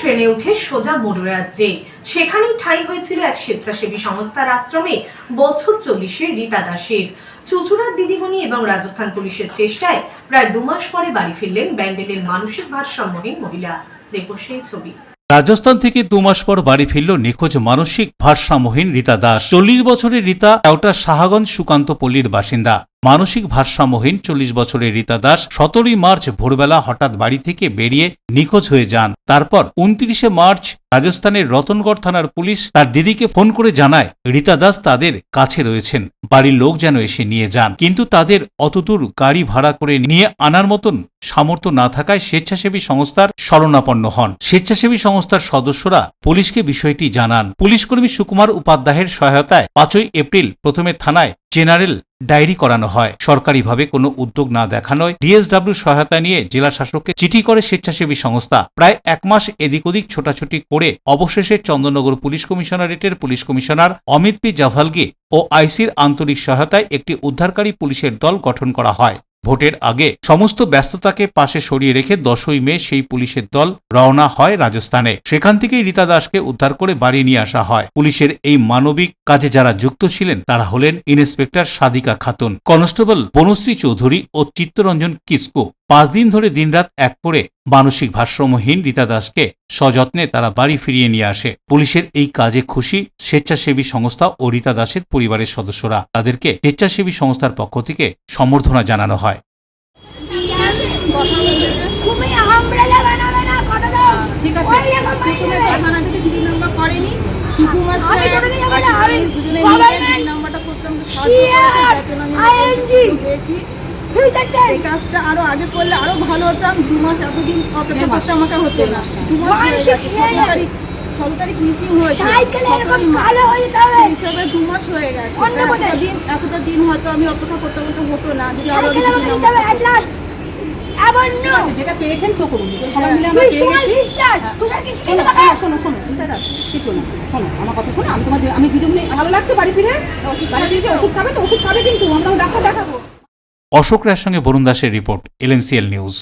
ট্রেনে উঠে সোজা মরুরাজ্যে। সেখানেই ঠাঁই হয়েছিল এক স্বেচ্ছাসেবী সংস্থার আশ্রমে বছর 40-এর রীতা দাসের। চুঁচুড়ার দিদিমণি এবং রাজস্থান পুলিশের চেষ্টায় প্রায় 2 মাস পরে বাড়ি ফিরলেন ব্যান্ডেলের মানসিক ভারসাম্যহীন মহিলা। দেখো সেই ছবি। রাজস্থান থেকে 2 মাস পর বাড়ি ফিরল নিখোঁজ মানসিক ভারসাম্যহীন রীতা দাস। 40 বছরের রীতা কেওটা সাহাগঞ্জ সুকান্ত পল্লীর বাসিন্দা। মানসিক ভারসাম্যহীন 40 বছরের রীতা দাস 17 মার্চ ভোরবেলা হঠাৎ বাড়ি থেকে বেরিয়ে নিখোঁজ হয়ে যান। তারপর 29 মার্চ রাজস্থানের রতনগড় থানার পুলিশ তার দিদিকে ফোন করে জানায় রীতা দাস তাদের কাছে রয়েছেন, বাড়ির লোক যেন এসে নিয়ে যান। কিন্তু তাদের অতদূর গাড়ি ভাড়া করে নিয়ে আনার মতন সামর্থ্য না থাকায় স্বেচ্ছাসেবী সংস্থার শরণাপন্ন হন। স্বেচ্ছাসেবী সংস্থার সদস্যরা পুলিশকে বিষয়টি জানান। পুলিশকর্মী সুকুমার উপাধ্যায়ের সহায়তায় 5 এপ্রিল প্রথমে থানায় জেনারেল ডায়েরি করানো হয়। সরকারিভাবে কোনো উদ্যোগ না দেখানোয় ডিএসডব্লিউ সহায়তা নিয়ে জেলা শাসককে চিঠি করে স্বেচ্ছাসেবী সংস্থা। প্রায় 1 মাস এদিক ওদিক ছোটাছুটি করে অবশেষে চন্দননগর পুলিশ কমিশনারেটের police commissioner Amit P Javalge ও আইসির আন্তরিক সহায়তায় একটি উদ্ধারকারী পুলিশের দল গঠন করা হয়। ভোটের আগে সমস্ত ব্যস্ততাকে পাশে সরিয়ে রেখে 10ই মে সেই পুলিশের দল রওনা হয় রাজস্থানে। সেখান থেকেই রীতা দাসকে উদ্ধার করে বাড়ি নিয়ে আসা হয়। পুলিশের এই মানবিক কাজে যারা যুক্ত ছিলেন তারা হলেন ইন্সপেক্টর সাদিকা খাতুন, কনস্টেবল বনশ্রী চৌধুরী ও চিত্তরঞ্জন কিসকো। 5 দিন ধরে দিনরাত এক করে মানসিক ভারসাম্যহীন রীতা দাসকে সযত্নে তারা বাড়ি ফিরিয়ে নিয়ে আসে। পুলিশের এই কাজে খুশি স্বেচ্ছাসেবী সংস্থা ও রীতা দাসের পরিবারের সদস্যরা। তাদেরকে স্বেচ্ছাসেবী সংস্থার পক্ষ থেকে সম্বর্ধনা জানানো হয়। এই কাজটা আরো আগে করলে আরো ভালো হতাম। 2 মাস এতদিন অপেক্ষা করতে আমাকে হতো না। 2 মাস হয়ে গেছে, 17 তারিখ মিসিং হয়েছে, সেই হিসাবে 2 মাস হয়ে গেছে। এতটা দিন হয়তো আমি অপেক্ষা করতে হতো না যদি আরো যেটা পেয়েছেন শো করুন। সবাই মিলে আমরা পেয়ে গেছি। শোনো আমার কথা শোনো। আমি দিদিমণি ভালো লাগছে বাড়ি ফিরে ওষুধ খাবে তো ওষুধ খাবে, কিন্তু আমরা ডাক্তার দেখাবো। অশোক রায়ের সঙ্গে বরুণ দাসের রিপোর্ট, LMCL নিউজ।